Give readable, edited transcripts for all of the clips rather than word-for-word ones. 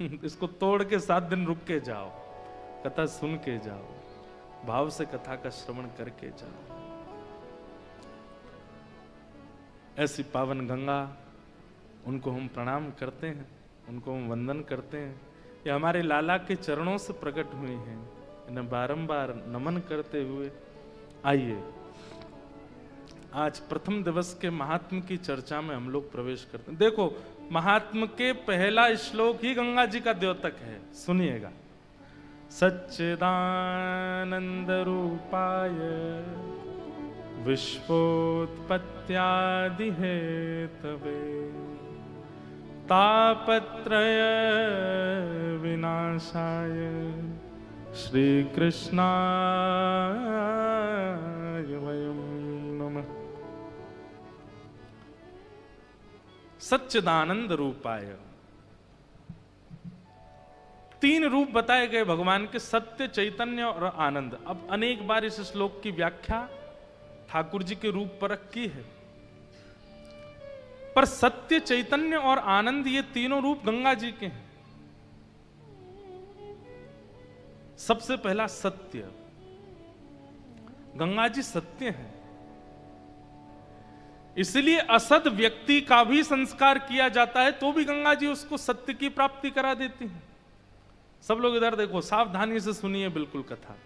इसको तोड़ के 7 दिन रुक के जाओ, कथा सुन के जाओ, भाव से कथा का श्रवण करके जाओ। ऐसी पावन गंगा, उनको हम प्रणाम करते हैं, उनको हम वंदन करते हैं। ये हमारे लाला के चरणों से प्रकट हुए हैं, इन्हें बारंबार नमन करते हुए आइए आज प्रथम दिवस के महात्म की चर्चा में हम लोग प्रवेश करते हैं। देखो, महात्म के पहला श्लोक ही गंगा जी का द्योतक है, सुनिएगा। सच्चिदानंद रूपाय विश्वोत्पत्त्यादि हेतवे तापत्रय विनाशाय श्री कृष्णाय वयं नमः। सच्चिदानंद रूपाय, 3 रूप बताए गए भगवान के, सत्य, चैतन्य और आनंद। अब अनेक बार इस श्लोक की व्याख्या ठाकुर जी के रूप पर की है, पर सत्य, चैतन्य और आनंद ये तीनों रूप गंगा जी के हैं। सबसे पहला सत्य, गंगा जी सत्य हैं, इसलिए असद व्यक्ति का भी संस्कार किया जाता है तो भी गंगा जी उसको सत्य की प्राप्ति करा देती हैं। सब लोग इधर देखो, सावधानी से सुनिए बिल्कुल कथा।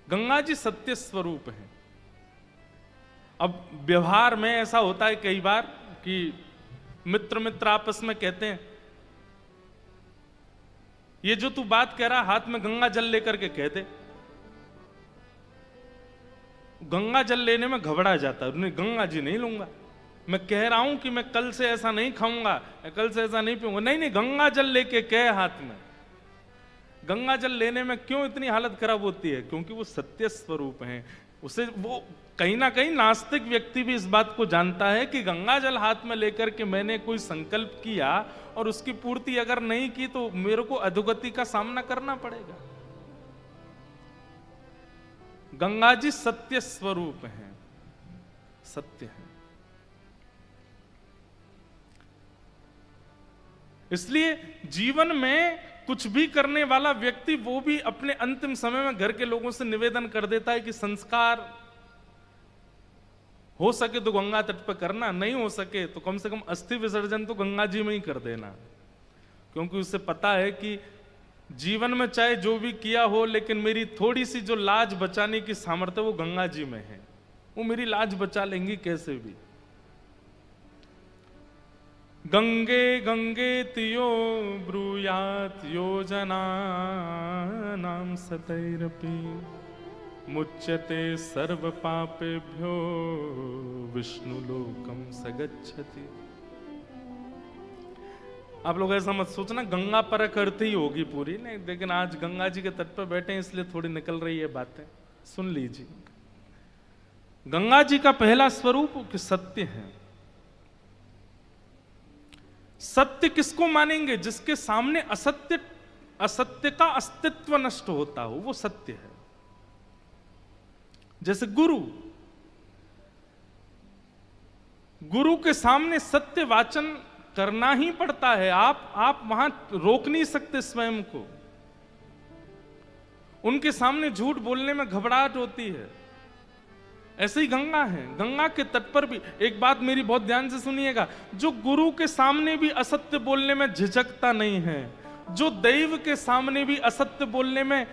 गंगा जी सत्य स्वरूप हैं। अब व्यवहार में ऐसा होता है कई बार कि मित्र मित्र आपस में कहते हैं, ये जो तू बात कह रहा हाथ में गंगा जल लेकर के कह दे। गंगा जल लेने में घबरा जाता है, नहीं गंगा जी नहीं लूंगा, मैं कह रहा हूं कि मैं कल से ऐसा नहीं खाऊंगा, कल से ऐसा नहीं पीऊंगा। नहीं नहीं, गंगा जल लेके कह हाथ में। गंगा जल लेने में क्यों इतनी हालत खराब होती है? क्योंकि वो सत्य स्वरूप हैं। उसे वो कहीं ना कहीं नास्तिक व्यक्ति भी इस बात को जानता है कि गंगा जल हाथ में लेकर के मैंने कोई संकल्प किया और उसकी पूर्ति अगर नहीं की तो मेरे को अधोगति का सामना करना पड़ेगा। गंगा जी सत्य स्वरूप हैं, सत्य है। इसलिए जीवन में कुछ भी करने वाला व्यक्ति वो भी अपने अंतिम समय में घर के लोगों से निवेदन कर देता है कि संस्कार हो सके तो गंगा तट पर करना, नहीं हो सके तो कम से कम अस्थि विसर्जन तो गंगा जी में ही कर देना। क्योंकि उसे पता है कि जीवन में चाहे जो भी किया हो, लेकिन मेरी थोड़ी सी जो लाज बचाने की सामर्थ्य वो गंगा जी में है, वो मेरी लाज बचा लेंगी कैसे भी। गंगे गंगे तियो ब्रूयात योजना नाम सतैरपि मुच्यते सर्व पापेभ्यो विष्णु लोकम सगच्छति। आप लोग ऐसा मत सोचना गंगा पर करती ही होगी पूरी, नहीं, लेकिन आज गंगा जी के तट पर बैठे हैं इसलिए थोड़ी निकल रही है बातें, सुन लीजिए। गंगा जी का पहला स्वरूप कि सत्य है। सत्य किसको मानेंगे? जिसके सामने असत्य का अस्तित्व नष्ट होता हो, वो सत्य है। जैसे गुरु के सामने सत्य वाचन करना ही पड़ता है। आप वहां रोक नहीं सकते स्वयं को। उनके सामने झूठ बोलने में घबराहट होती है। ऐसे ही गंगा है। गंगा के तट पर भी एक बात मेरी बहुत ध्यान से सुनिएगा, जो गुरु के सामने भी असत्य बोलने में झिझकता नहीं है, जो दैव के सामने भी असत्य बोलने में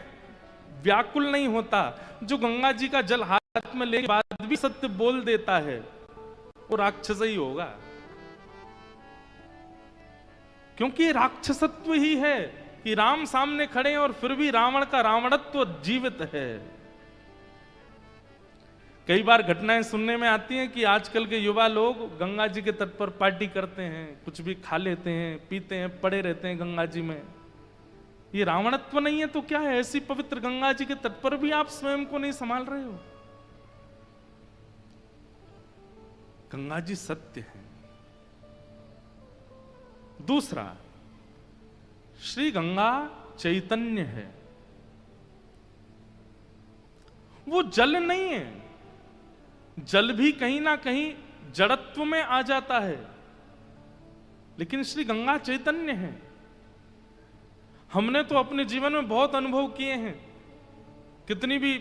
व्याकुल नहीं होता, जो गंगा जी का जल हाथ में लेके बाद भी सत्य बोल देता है, वो राक्षस ही होगा। क्योंकि राक्षसत्व ही है कि राम सामने खड़े हैं और फिर भी रावण का रावणत्व जीवित है। कई बार घटनाएं सुनने में आती हैं कि आजकल के युवा लोग गंगा जी के तट पर पार्टी करते हैं, कुछ भी खा लेते हैं, पीते हैं, पड़े रहते हैं गंगा जी में। ये रावणत्व नहीं है तो क्या है? ऐसी पवित्र गंगा जी के तट पर भी आप स्वयं को नहीं संभाल रहे हो। गंगा जी सत्य है। दूसरा, श्री गंगा चैतन्य है। वो जल नहीं है। जल भी कहीं ना कहीं जड़त्व में आ जाता है, लेकिन श्री गंगा चैतन्य है। हमने तो अपने जीवन में बहुत अनुभव किए हैं, कितनी भी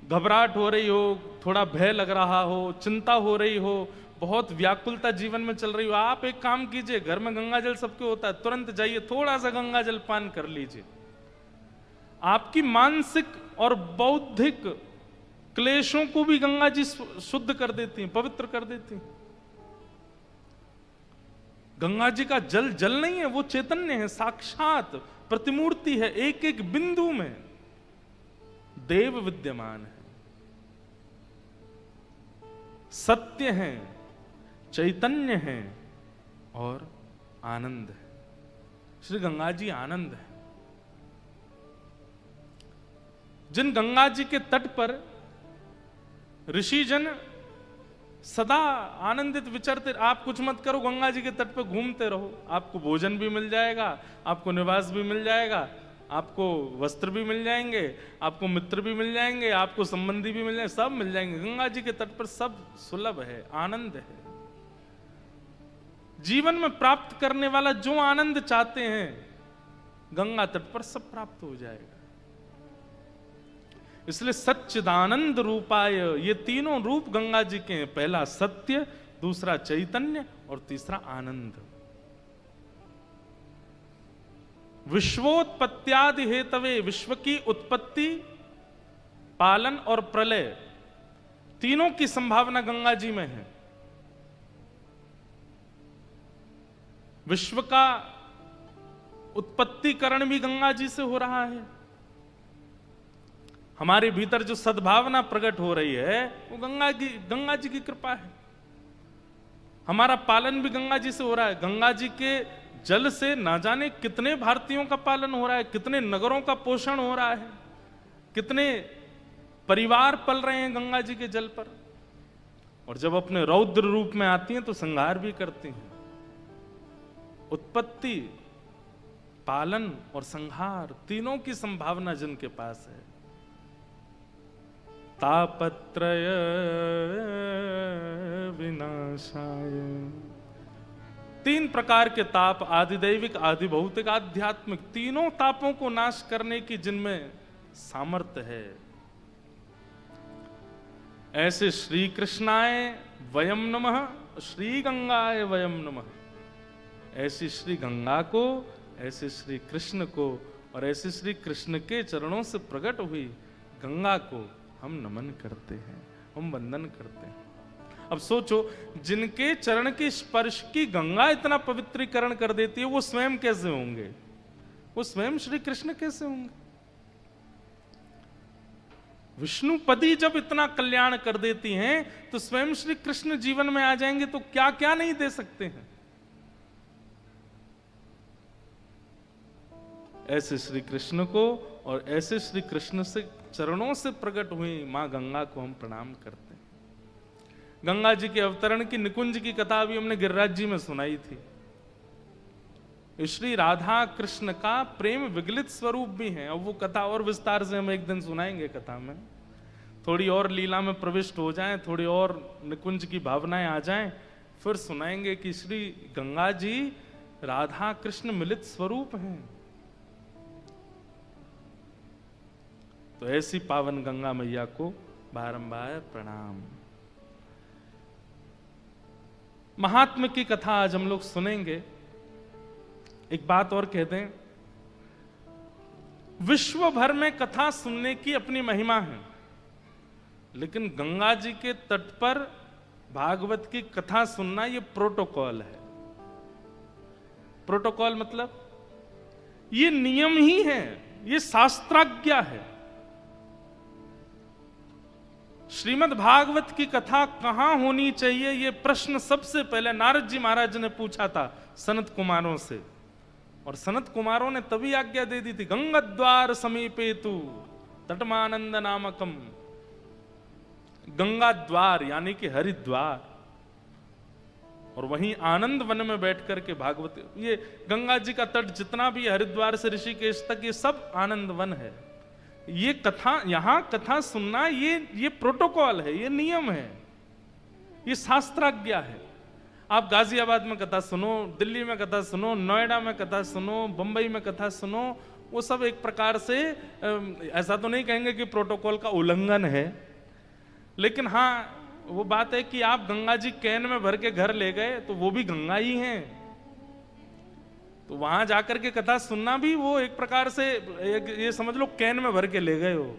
घबराहट हो रही हो, थोड़ा भय लग रहा हो, चिंता हो रही हो, बहुत व्याकुलता जीवन में चल रही हो, आप एक काम कीजिए, घर में गंगा जल सबके होता है, तुरंत जाइए थोड़ा सा गंगा जल पान कर लीजिए। आपकी मानसिक और बौद्धिक क्लेशों को भी गंगा जी शुद्ध कर देती हैं, पवित्र कर देती हैं। गंगा जी का जल जल नहीं है, वो चैतन्य है, साक्षात प्रतिमूर्ति है, एक एक बिंदु में देव विद्यमान है, सत्य है, चैतन्य है और आनंद है। श्री गंगा जी आनंद है। जिन गंगा जी के तट पर ऋषिजन सदा आनंदित विचरते, आप कुछ मत करो, गंगा जी के तट पर घूमते रहो, आपको भोजन भी मिल जाएगा, आपको निवास भी मिल जाएगा, आपको वस्त्र भी मिल जाएंगे, आपको मित्र भी मिल जाएंगे, आपको संबंधी भी मिल जाएंगे, सब मिल जाएंगे। गंगा जी के तट पर सब सुलभ है, आनंद है। जीवन में प्राप्त करने वाला जो आनंद चाहते हैं, गंगा तट पर सब प्राप्त हो जाएगा। इसलिए सच्चिदानंद रूपाय, ये तीनों रूप गंगा जी के हैं। पहला सत्य, दूसरा चैतन्य और तीसरा आनंद। विश्वोत्पत्त्यादि हेतवे, विश्व की उत्पत्ति, पालन और प्रलय, तीनों की संभावना गंगा जी में है। विश्व का उत्पत्तिकरण भी गंगा जी से हो रहा है। हमारे भीतर जो सद्भावना प्रकट हो रही है वो गंगा जी की कृपा है। हमारा पालन भी गंगा जी से हो रहा है। गंगा जी के जल से ना जाने कितने भारतीयों का पालन हो रहा है, कितने नगरों का पोषण हो रहा है, कितने परिवार पल रहे हैं गंगा जी के जल पर। और जब अपने रौद्र रूप में आती हैं तो संहार भी करती हैं। उत्पत्ति, पालन और संहार, तीनों की संभावना जिनके पास है। तापत्रय विनाशाय, तीन प्रकार के ताप, आदिदैविक, आदि भौतिक, आध्यात्मिक, तीनों तापों को नाश करने की जिनमें सामर्थ्य है, ऐसे श्री कृष्णाय वयम नमः, श्री गंगाय वयम नमः। ऐसी श्री गंगा को, ऐसे श्री कृष्ण को और ऐसे श्री कृष्ण के चरणों से प्रकट हुई गंगा को हम नमन करते हैं, हम वंदन करते हैं। अब सोचो, जिनके चरण के स्पर्श की गंगा इतना पवित्रीकरण कर देती है, वो स्वयं कैसे होंगे? वो स्वयं श्री कृष्ण कैसे होंगे? विष्णुपदी जब इतना कल्याण कर देती हैं तो स्वयं श्री कृष्ण जीवन में आ जाएंगे तो क्या क्या नहीं दे सकते हैं। ऐसे श्री कृष्ण को और ऐसे श्री कृष्ण से चरणों से प्रकट हुई मां गंगा को हम प्रणाम करते हैं। गंगा जी के अवतरण की निकुंज की कथा भी हमने गिरिराज जी में सुनाई थी। श्री राधा कृष्ण का प्रेम विगलित स्वरूप भी है। अब वो कथा और विस्तार से हम एक दिन सुनाएंगे। कथा में थोड़ी और लीला में प्रविष्ट हो जाएं, थोड़ी और निकुंज की भावनाएं आ जाएं, फिर सुनाएंगे कि श्री गंगा जी राधा कृष्ण मिलित स्वरूप हैं। तो ऐसी पावन गंगा मैया को बारंबार प्रणाम। महात्मा की कथा आज हम लोग सुनेंगे। एक बात और कह दें, विश्व भर में कथा सुनने की अपनी महिमा है, लेकिन गंगा जी के तट पर भागवत की कथा सुनना ये प्रोटोकॉल है। प्रोटोकॉल मतलब ये नियम ही है, ये शास्त्राज्ञा है। श्रीमद् भागवत की कथा कहां होनी चाहिए, यह प्रश्न सबसे पहले नारद जी महाराज ने पूछा था सनत कुमारों से, और सनत कुमारों ने तभी आज्ञा दे दी थी, गंगाद्वार समीपे तु तटमानंद नामकम। गंगा द्वार यानी कि हरिद्वार, और वहीं आनंद वन में बैठ करके भागवत, ये गंगा जी का तट जितना भी हरिद्वार से ऋषिकेश तक ये सब आनंद वन है। ये कथा, यहां कथा सुनना ये प्रोटोकॉल है, ये नियम है, ये शास्त्राज्ञा है। आप गाजियाबाद में कथा सुनो, दिल्ली में कथा सुनो, नोएडा में कथा सुनो, बंबई में कथा सुनो, वो सब एक प्रकार से ऐसा तो नहीं कहेंगे कि प्रोटोकॉल का उल्लंघन है, लेकिन हाँ वो बात है कि आप गंगा जी कैन में भर के घर ले गए तो वो भी गंगा ही हैं, तो वहां जाकर के कथा सुनना भी वो एक प्रकार से ये समझ लो कैन में भर के ले गए हो।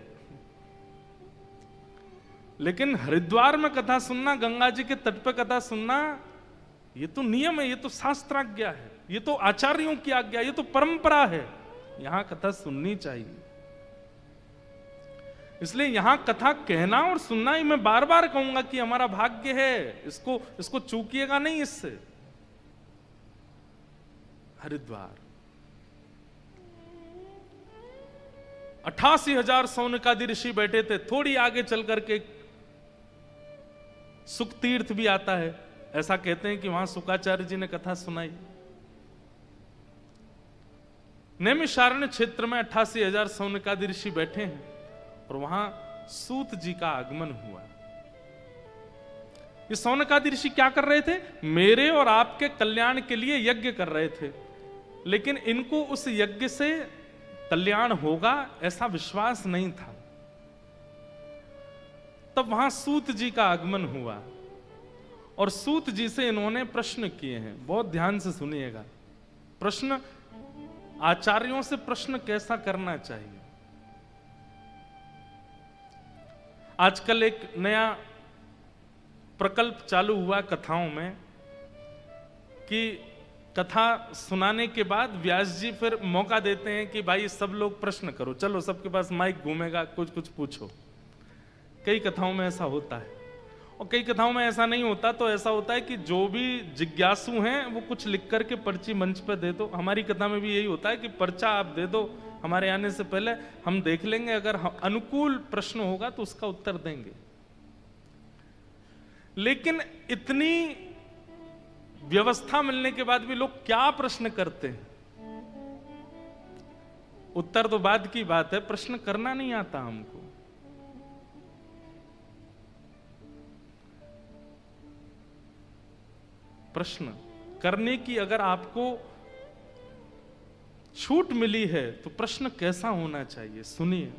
लेकिन हरिद्वार में कथा सुनना, गंगा जी के तट पे कथा सुनना, ये तो नियम है, ये तो शास्त्राज्ञा है, ये तो आचार्यों की आज्ञा, ये तो परंपरा है, यहां कथा सुननी चाहिए। इसलिए यहां कथा कहना और सुनना ही मैं बार बार कहूंगा कि हमारा भाग्य है, इसको चूकिएगा नहीं। इससे हरिद्वार 88,000 सौनकादि ऋषि बैठे थे। थोड़ी आगे चल करके सुख तीर्थ भी आता है, ऐसा कहते हैं कि वहां शुकाचार्य जी ने कथा सुनाई। नैमिषारण्य क्षेत्र में 88,000 सौनकादि ऋषि बैठे हैं और वहां सूत जी का आगमन हुआ। ये सौनकादि ऋषि क्या कर रहे थे? मेरे और आपके कल्याण के लिए यज्ञ कर रहे थे, लेकिन इनको उस यज्ञ से कल्याण होगा ऐसा विश्वास नहीं था। तब वहां सूत जी का आगमन हुआ और सूत जी से इन्होंने प्रश्न किए हैं। बहुत ध्यान से सुनिएगा। प्रश्न, आचार्यों से प्रश्न कैसा करना चाहिए। आजकल एक नया प्रकल्प चालू हुआ कथाओं में कि कथा सुनाने के बाद व्यास जी फिर मौका देते हैं कि भाई सब लोग प्रश्न करो, चलो सबके पास माइक घूमेगा, कुछ कुछ पूछो। कई कथाओं में ऐसा होता है और कई कथाओं में ऐसा नहीं होता। तो ऐसा होता है कि जो भी जिज्ञासु हैं वो कुछ लिख करके पर्ची मंच पर दे दो। हमारी कथा में भी यही होता है कि पर्चा आप दे दो, हमारे आने से पहले हम देख लेंगे, अगर अनुकूल प्रश्न होगा तो उसका उत्तर देंगे। लेकिन इतनी व्यवस्था मिलने के बाद भी लोग क्या प्रश्न करते हैं? उत्तर तो बाद की बात है, प्रश्न करना नहीं आता हमको। प्रश्न करने की अगर आपको छूट मिली है तो प्रश्न कैसा होना चाहिए, सुनिए।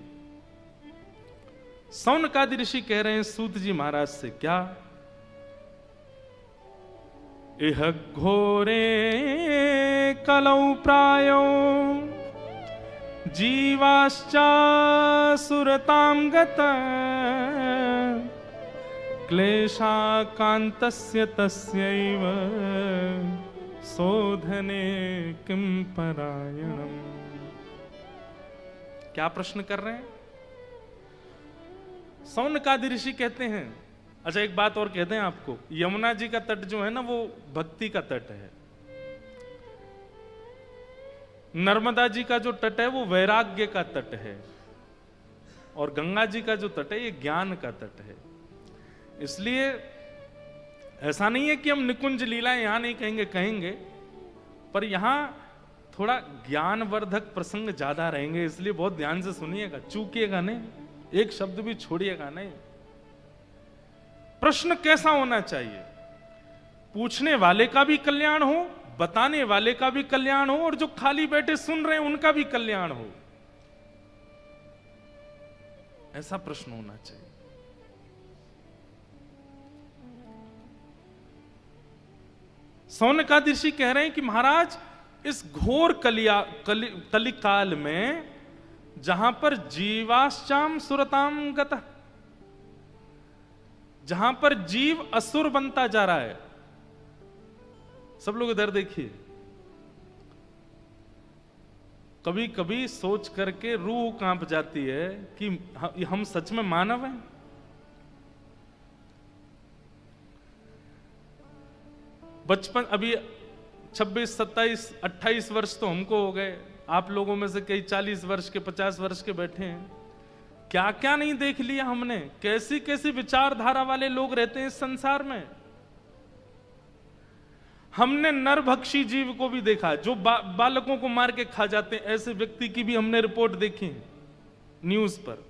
सौनकादि ऋषि कह रहे हैं सूत जी महाराज से, क्या? इह घोरे कलौ प्रायो जीवाश्चासुरतां गता क्लेशाकान्तस्य तस्यैव शोधने किं परायणम्। क्या प्रश्न कर रहे हैं? सौनकादि ऋषि कहते हैं, अच्छा एक बात और कहते हैं आपको, यमुना जी का तट जो है ना वो भक्ति का तट है, नर्मदा जी का जो तट है वो वैराग्य का तट है, और गंगा जी का जो तट है ये ज्ञान का तट है। इसलिए ऐसा नहीं है कि हम निकुंज लीलाएं यहां नहीं कहेंगे, कहेंगे, पर यहां थोड़ा ज्ञानवर्धक प्रसंग ज्यादा रहेंगे। इसलिए बहुत ध्यान से सुनिएगा, चूकिएगा नहीं, एक शब्द भी छोड़िएगा नहीं। प्रश्न कैसा होना चाहिए? पूछने वाले का भी कल्याण हो, बताने वाले का भी कल्याण हो, और जो खाली बैठे सुन रहे हैं उनका भी कल्याण हो, ऐसा प्रश्न होना चाहिए। सौनकादि ऋषि कह रहे हैं कि महाराज इस घोर कलिकाल में जहां पर जीवाश्चाम सुरताम गतः, जहां पर जीव असुर बनता जा रहा है। सब लोग इधर देखिए, कभी कभी सोच करके रूह कांप जाती है कि हम सच में मानव हैं। बचपन अभी 26, 27, 28 वर्ष तो हमको हो गए, आप लोगों में से कई 40 वर्ष के, 50 वर्ष के बैठे हैं। क्या क्या नहीं देख लिया हमने, कैसी कैसी विचारधारा वाले लोग रहते हैं इस संसार में। हमने नरभक्षी जीव को भी देखा, जो बालकों को मार के खा जाते हैं, ऐसे व्यक्ति की भी हमने रिपोर्ट देखी है न्यूज पर।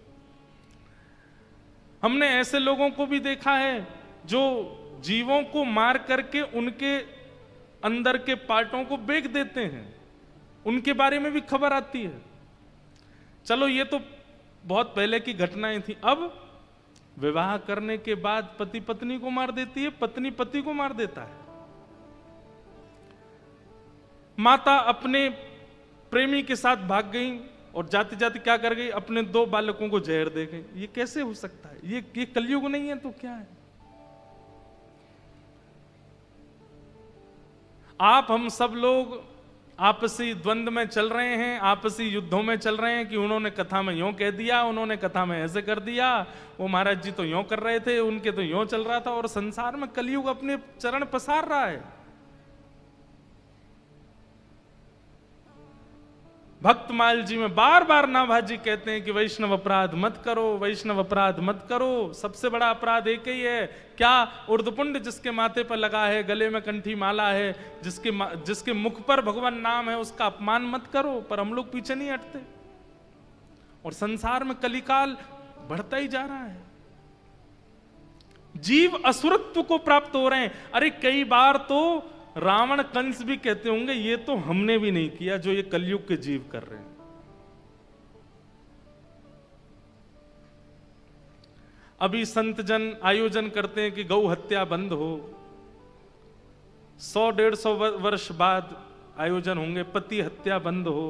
हमने ऐसे लोगों को भी देखा है जो जीवों को मार करके उनके अंदर के पार्टों को बेच देते हैं, उनके बारे में भी खबर आती है। चलो ये तो बहुत पहले की घटनाएं थी। अब विवाह करने के बाद पति पत्नी को मार देती है, पत्नी पति को मार देता है। माता अपने प्रेमी के साथ भाग गई और जाते जाते क्या कर गई, अपने 2 बालकों को जहर दे गई। ये कैसे हो सकता है? ये कलयुग नहीं है तो क्या है? आप हम सब लोग आपसी द्वंद्व में चल रहे हैं, आपसी युद्धों में चल रहे हैं कि उन्होंने कथा में यूं कह दिया, उन्होंने कथा में ऐसे कर दिया, वो महाराज जी तो यूं कर रहे थे, उनके तो यूं चल रहा था। और संसार में कलयुग अपने चरण पसार रहा है। भक्तमाल जी में बार बार नाभाजी कहते हैं कि वैष्णव अपराध मत करो, वैष्णव अपराध मत करो। सबसे बड़ा अपराध एक ही है, क्या? उर्दपुंड जिसके माथे पर लगा है, गले में कंठी माला है, जिसके मुख पर भगवान नाम है, उसका अपमान मत करो। पर हम लोग पीछे नहीं हटते और संसार में कलिकाल बढ़ता ही जा रहा है। जीव असुरत्व को प्राप्त हो रहे हैं। अरे कई बार तो रावण कंस भी कहते होंगे ये तो हमने भी नहीं किया जो ये कलयुग के जीव कर रहे हैं। अभी संत जन आयोजन करते हैं कि गौ हत्या बंद हो। 100-150 वर्ष बाद आयोजन होंगे, पति हत्या बंद हो,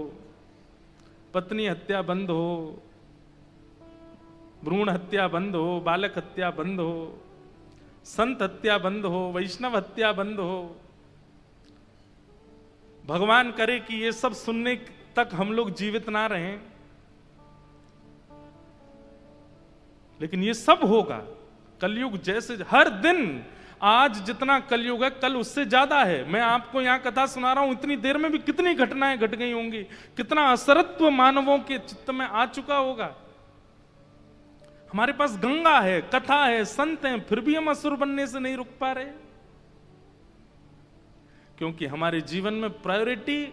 पत्नी हत्या बंद हो, भ्रूण हत्या बंद हो, बालक हत्या बंद हो, संत हत्या बंद हो, वैष्णव हत्या बंद हो। भगवान करे कि ये सब सुनने तक हम लोग जीवित ना रहें, लेकिन ये सब होगा। कलयुग जैसे हर दिन, आज जितना कलयुग है कल उससे ज्यादा है। मैं आपको यहां कथा सुना रहा हूं, इतनी देर में भी कितनी घटनाएं घट गई होंगी, कितना असरत्व मानवों के चित्त में आ चुका होगा। हमारे पास गंगा है, कथा है, संत हैं, फिर भी हम असुर बनने से नहीं रुक पा रहे, क्योंकि हमारे जीवन में प्रायोरिटी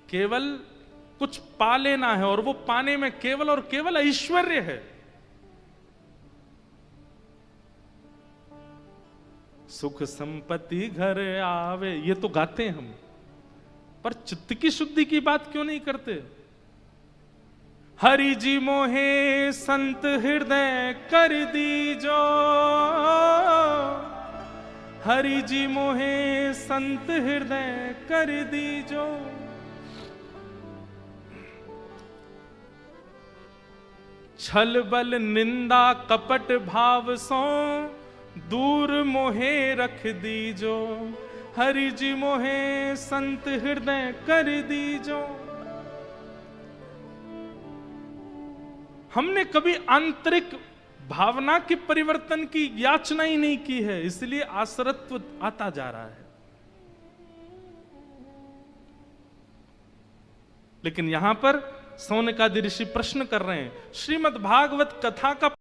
केवल कुछ पा लेना है, और वो पाने में केवल और केवल ऐश्वर्य है। सुख संपत्ति घर आवे, ये तो गाते हैं हम, पर चित्त की शुद्धि की बात क्यों नहीं करते? हरि जी मोहे संत हृदय कर दीजो, हरि जी मोहे संत हृदय कर दीजो। छल बल निंदा कपट भाव सो दूर मोहे रख दीजो, हरि जी मोहे संत हृदय कर दीजो। हमने कभी आंतरिक भावना के परिवर्तन की याचना ही नहीं की है, इसलिए आसरत्व आता जा रहा है। लेकिन यहां पर सौनकादि ऋषि प्रश्न कर रहे हैं, श्रीमद् भागवत कथा का